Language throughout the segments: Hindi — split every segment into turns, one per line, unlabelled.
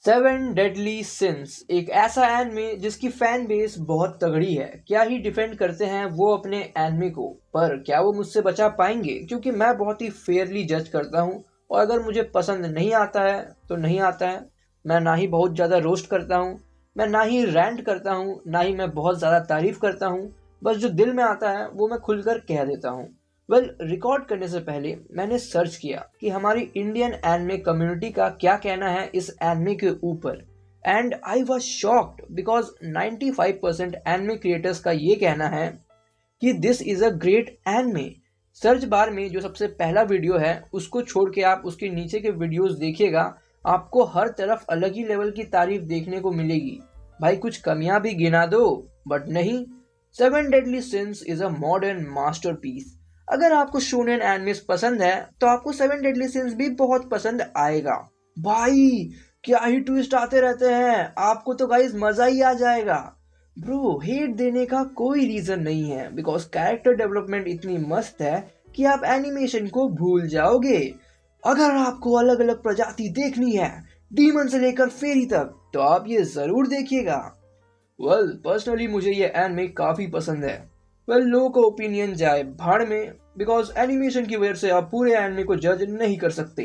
सेवन डेडली सिंस एक ऐसा एनिमे जिसकी फैन बेस बहुत तगड़ी है। क्या ही डिफेंड करते हैं वो अपने एनिमे को, पर क्या वो मुझसे बचा पाएंगे? क्योंकि मैं बहुत ही फेयरली जज करता हूँ और अगर मुझे पसंद नहीं आता है तो नहीं आता है। मैं ना ही बहुत ज़्यादा रोस्ट करता हूँ, मैं ना ही रैंट करता हूँ, ना ही मैं बहुत ज़्यादा तारीफ करता हूँ। बस जो दिल में आता है वो मैं खुलकर कह देता हूँ। रिकॉर्ड करने से पहले मैंने सर्च किया कि हमारी इंडियन एनिमे कम्युनिटी का क्या कहना है इस एनिमे के ऊपर, and I was shocked because 95% anime creators का ये कहना है कि this is a great anime. Search bar में जो सबसे पहला वीडियो है उसको छोड़ के आप उसके नीचे के वीडियोस देखिएगा, आपको हर तरफ अलग ही लेवल की तारीफ देखने को मिलेगी। भाई कुछ कमियां भी गिना दो, बट नहीं। Seven deadly since is a modern masterpiece. अगर आपको शोनेन एनिमेस पसंद है तो आपको सेवन डेडली सिंस भी बहुत पसंद आएगा। भाई क्या ही ट्विस्ट आते रहते हैं, आपको तो गाइस मजा ही आ जाएगा। ब्रो हेट देने का कोई रीजन नहीं है बिकॉज कैरेक्टर डेवलपमेंट इतनी मस्त है कि आप एनिमेशन को भूल जाओगे। अगर आपको अलग अलग प्रजाति देखनी है, डीमन से लेकर फेरी तक, तो आप ये जरूर देखिएगा। पर्सनली मुझे ये एनिमे काफी पसंद है। लोगों का ओपिनियन जाए भाड़ में, बिकॉज एनिमेशन की वजह से आप पूरे एनिमे को जज नहीं कर सकते।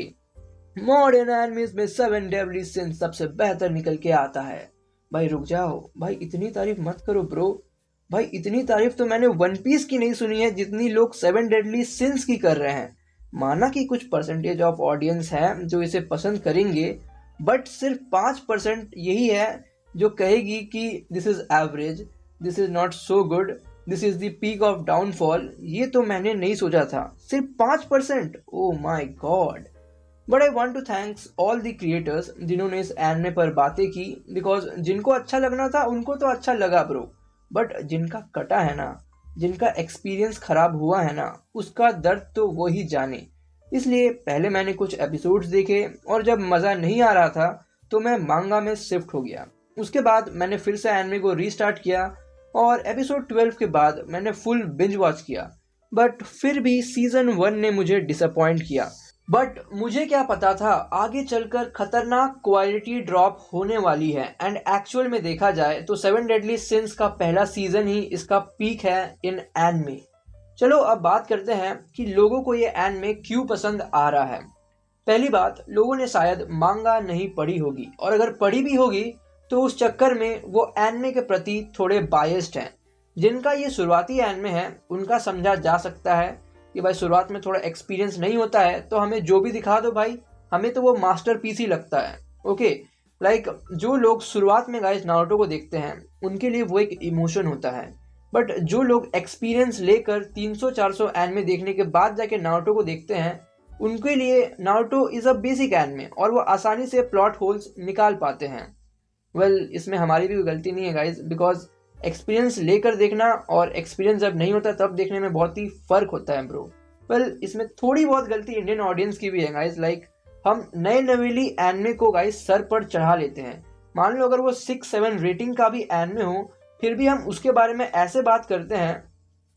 मॉडर्न एनिमेस में सेवन डेडली सिंस सबसे बेहतर निकल के आता है। भाई रुक जाओ, भाई इतनी तारीफ मत करो ब्रो। भाई इतनी तारीफ तो मैंने वन पीस की नहीं सुनी है जितनी लोग सेवन डेडली सिंस की कर रहे हैं। माना कि कुछ परसेंटेज ऑफ ऑडियंस है जो इसे पसंद करेंगे, बट सिर्फ 5% यही है जो कहेगी कि this is average, this is not so good, this is the peak of downfall. ये तो मैंने नहीं सोचा था, सिर्फ 5%। Oh my god. But I want to thanks all the creators जिन्होंने इस एनिमे पर बातें की, बिकॉज जिनको अच्छा लगना था उनको तो अच्छा लगा ब्रो, बट जिनका कटा है ना, जिनका एक्सपीरियंस खराब हुआ है ना, उसका दर्द तो वो ही जाने। इसलिए पहले मैंने कुछ एपिसोड्स देखे और जब मज़ा नहीं आ रहा था तो मैं मांगा में शिफ्ट हो गया। उसके बाद मैंने फिर से एनिमे को रीस्टार्ट किया और एपिसोड 12 के बाद मैंने फुल बिंज वॉच किया। बट फिर भी सीजन 1 ने मुझे डिसअपॉइंट किया। बट मुझे क्या पता था आगे चलकर खतरनाक क्वालिटी ड्रॉप होने वाली है, एंड एक्चुअल में देखा जाए तो सेवन डेडली सिंस का पहला सीजन ही इसका पीक है इन एनिमे। चलो अब बात करते हैं कि लोगों को ये एनिमे क्यों पसंद आ रहा है। पहली बात, लोगों ने शायद मांगा नहीं पढ़ी होगी, और अगर पढ़ी भी होगी तो उस चक्कर में वो एनिमे के प्रति थोड़े बायस्ड हैं। जिनका ये शुरुआती एनिमे है उनका समझा जा सकता है कि भाई शुरुआत में थोड़ा एक्सपीरियंस नहीं होता है तो हमें जो भी दिखा दो भाई, हमें तो वो मास्टरपीस ही लगता है। ओके, लाइक जो लोग शुरुआत में गाइस नारुतो को देखते हैं उनके लिए वो एक इमोशन होता है, बट जो लोग एक्सपीरियंस लेकर 300-400 एनिमे देखने के बाद जाके नारुतो को देखते हैं उनके लिए Naruto is a basic anime और वो आसानी से प्लॉट होल्स निकाल पाते हैं। इसमें हमारी भी गलती नहीं है गाइस, बिकॉज एक्सपीरियंस लेकर देखना और एक्सपीरियंस जब नहीं होता तब देखने में बहुत ही फर्क होता है ब्रो। इसमें थोड़ी बहुत गलती इंडियन ऑडियंस की भी है गाइस। लाइक हम नए नवेली एनिमे को गाइस सर पर चढ़ा लेते हैं। मान लो अगर वो 6-7 रेटिंग का भी एनिमे हो, फिर भी हम उसके बारे में ऐसे बात करते हैं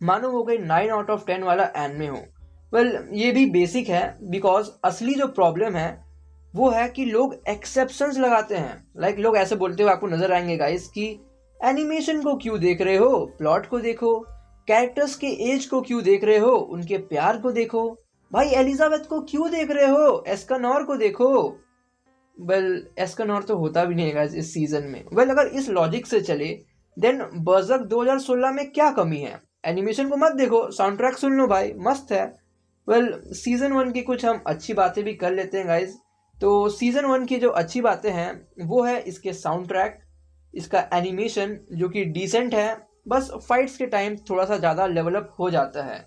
मानो वो कोई 9 आउट ऑफ 10 वाला एनिमे हो। ये भी बेसिक है, बिकॉज असली जो प्रॉब्लम है वो है कि लोग एक्सेप्शंस लगाते हैं। लाइक लोग ऐसे बोलते हुए आपको नजर आएंगे गाइस कि एनिमेशन को क्यों देख रहे हो, प्लॉट को देखो, कैरेक्टर्स के एज को क्यों देख रहे हो, उनके प्यार को देखो, भाई एलिजाबेथ को क्यों देख रहे हो, एस्कानोर को देखो। एस्कानोर तो होता भी नहीं है गाइस इस सीजन में। अगर इस लॉजिक से चले देन बर्ज़र्क 2016 में क्या कमी है? एनिमेशन को मत देखो, साउंड ट्रैक सुन लो भाई, मस्त है। सीजन 1 की कुछ हम अच्छी बातें भी कर लेते हैं गाइस। तो सीजन 1 की जो अच्छी बातें हैं वो है इसके साउंड ट्रैक, इसका एनिमेशन जो कि डिसेंट है, बस फाइट्स के टाइम थोड़ा सा ज़्यादा लेवलअप हो जाता है।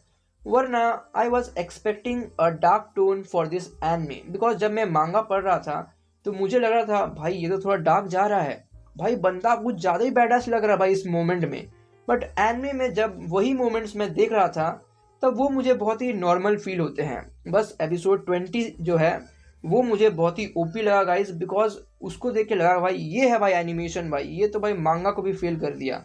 वरना I was expecting a dark tone for this anime, because जब मैं मांगा पढ़ रहा था तो मुझे लग रहा था भाई ये तो थोड़ा डार्क जा रहा है, भाई बंदा कुछ ज़्यादा ही बैडास लग रहा है भाई इस मोमेंट में। बट एनिमे में जब वही मोमेंट्स मैं देख रहा था तब वो मुझे बहुत ही नॉर्मल फील होते हैं। बस एपिसोड 20 जो है वो मुझे बहुत ही ओपी लगा गाइस, बिकॉज उसको देख के लगा भाई ये है भाई एनिमेशन, भाई ये तो भाई मांगा को भी फेल कर दिया।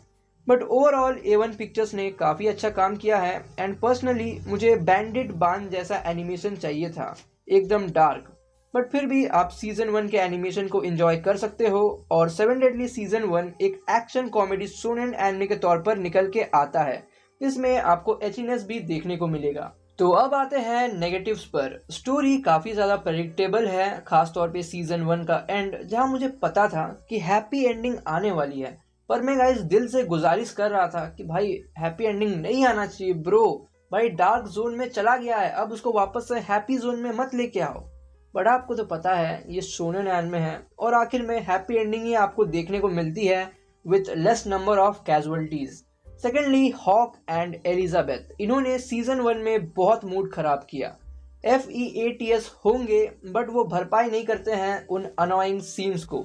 बट ओवरऑल A1 पिक्चर्स ने काफ़ी अच्छा काम किया है, एंड पर्सनली मुझे बैंडेड बान जैसा एनिमेशन चाहिए था, एकदम डार्क। बट फिर भी आप सीजन 1 के एनिमेशन को एंजॉय कर सकते हो। और 7 डेडली सीजन 1 एक एक्शन कॉमेडी शोनेन एनिमे के तौर पर निकल के आता है, इसमें आपको एचीनेस भी देखने को मिलेगा। तो अब आते हैं नेगेटिव्स पर। स्टोरी काफ़ी ज़्यादा प्रेडिक्टेबल है, खासतौर पे सीजन 1 का एंड, जहां मुझे पता था कि हैप्पी एंडिंग आने वाली है, पर मैं गाइस दिल से गुजारिश कर रहा था कि भाई हैप्पी एंडिंग नहीं आना चाहिए ब्रो। भाई डार्क जोन में चला गया है, अब उसको वापस से हैप्पी जोन में मत लेके आओ। बट आपको तो पता है ये शोनेन एनिमे है, और आखिर में हैप्पी एंडिंग ही आपको देखने को मिलती है with less number of casualties. Secondly, Hawk and Elizabeth, इन्होंने सीजन 1 में बहुत मूड खराब किया। FEATS होंगे बट वो भरपाई नहीं करते हैं उन अनोइंग सीन्स को।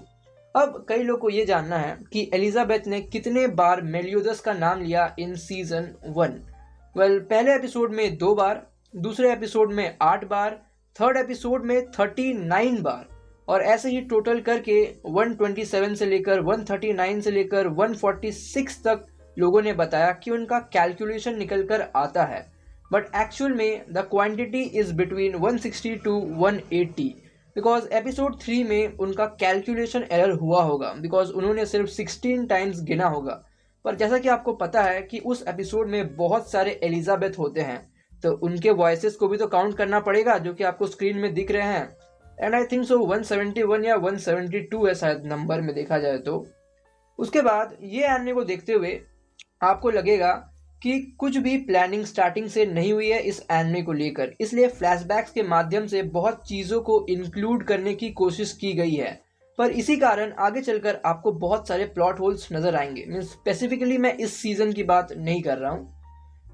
अब कई लोग को ये जानना है कि एलिजाबेथ ने कितने बार मेलियोदस का नाम लिया इन सीजन 1। पहले एपिसोड में 2 बार, दूसरे एपिसोड में 8 बार, थर्ड एपिसोड में 39 बार, और ऐसे ही टोटल करके 127 से लेकर 139 से लेकर 146 तक लोगों ने बताया कि उनका कैलकुलेशन निकल कर आता है। बट एक्चुअल में the quantity is between 160 to 180, because episode 3 में उनका कैलकुलेशन एरर हुआ होगा, बिकॉज उन्होंने सिर्फ 16 टाइम्स गिना होगा। पर जैसा कि आपको पता है कि उस एपिसोड में बहुत सारे एलिजाबेथ होते हैं, तो उनके वॉइसेस को भी तो काउंट करना पड़ेगा, जो कि आपको स्क्रीन में दिख रहे हैं। एंड आई थिंक सो 171 या 172 है शायद नंबर में देखा जाए तो। उसके बाद ये एनिमे को देखते हुए आपको लगेगा कि कुछ भी प्लानिंग स्टार्टिंग से नहीं हुई है इस एनिमे को लेकर, इसलिए फ्लैशबैक्स के माध्यम से बहुत चीज़ों को इंक्लूड करने की कोशिश की गई है। पर इसी कारण आगे चलकर आपको बहुत सारे प्लॉट होल्स नजर आएंगे। मीन्स स्पेसिफिकली मैं इस सीजन की बात नहीं कर रहा हूँ।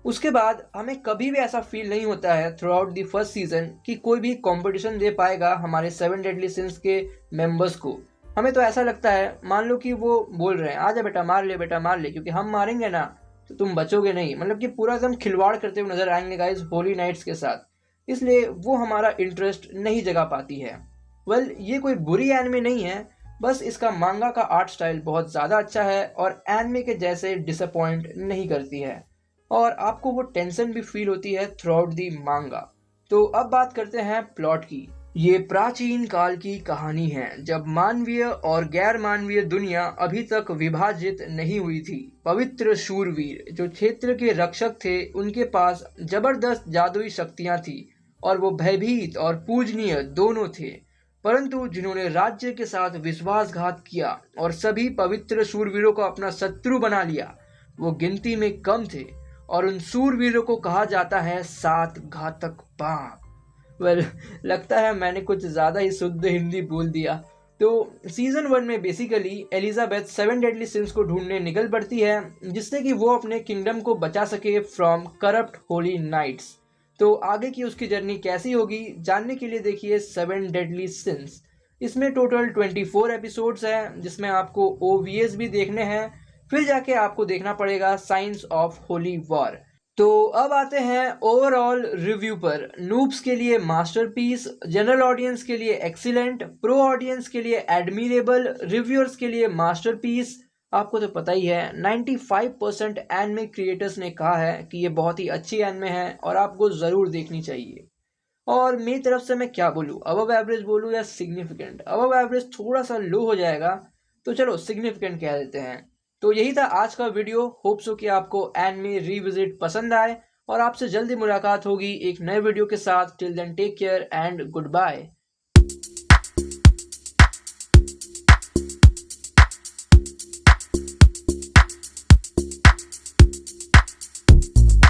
उसके बाद हमें कभी भी ऐसा फील नहीं होता है through out the first season कि कोई भी कंपटीशन दे पाएगा हमारे 7 डेडली सिंस के मेंबर्स को। हमें तो ऐसा लगता है, मान लो कि वो बोल रहे हैं आजा बेटा मार ले, बेटा मार ले, क्योंकि हम मारेंगे ना तो तुम बचोगे नहीं। मतलब कि पूरा एकदम खिलवाड़ करते हुए नजर आएंगे गाइस होली नाइट्स के साथ, इसलिए वो हमारा इंटरेस्ट नहीं जगा पाती है। ये कोई बुरी एनिमे नहीं है, बस इसका मांगा का आर्ट स्टाइल बहुत ज़्यादा अच्छा है और एनिमे के जैसे डिसअपॉइंट नहीं करती है, और आपको वो टेंशन भी फील होती है थ्रू आउट दी मांगा। तो अब बात करते हैं प्लॉट की। ये प्राचीन काल की कहानी है, जब मानवीय और गैर मानवीय दुनिया अभी तक विभाजित नहीं हुई थी। पवित्र शूरवीर जो क्षेत्र के रक्षक थे, उनके पास जबरदस्त जादुई शक्तियां थी और वो भयभीत और पूजनीय दोनों थे। परंतु जिन्होंने राज्य के साथ विश्वासघात किया और सभी पवित्र शूरवीरों को अपना शत्रु बना लिया, वो गिनती में कम थे, और उन शूरवीरों को कहा जाता है 7 घातक बाप। लगता है मैंने कुछ ज़्यादा ही शुद्ध हिंदी बोल दिया। तो सीजन 1 में बेसिकली एलिजाबेथ 7 डेडली सिंस को ढूंढने निकल पड़ती है, जिससे कि वो अपने किंगडम को बचा सके फ्रॉम करप्ट होली नाइट्स। तो आगे की उसकी जर्नी कैसी होगी जानने के लिए देखिए 7 डेडली सिंस। इसमें टोटल 24 एपिसोड्स हैं, जिसमें आपको OVAs भी देखने हैं, फिर जाके आपको देखना पड़ेगा साइंस ऑफ होली वॉर। तो अब आते हैं ओवरऑल रिव्यू पर। नूब्स के लिए मास्टरपीस, जनरल ऑडियंस के लिए एक्सीलेंट, प्रो ऑडियंस के लिए एडमिरेबल, रिव्यूअर्स के लिए मास्टरपीस। आपको तो पता ही है 95% एनिमे क्रिएटर्स ने कहा है कि ये बहुत ही अच्छी एनिमे है और आपको ज़रूर देखनी चाहिए। और मेरी तरफ से मैं क्या बोलूँ, अबव एवरेज बोलूँ या सिग्निफिकेंट? अबव एवरेज थोड़ा सा लो हो जाएगा, तो चलो सिग्निफिकेंट कह देते हैं। तो यही था आज का वीडियो। होप सो कि आपको एनिमे रिविजिट पसंद आए, और आपसे जल्दी मुलाकात होगी एक नए वीडियो के साथ। Till then take care and good bye.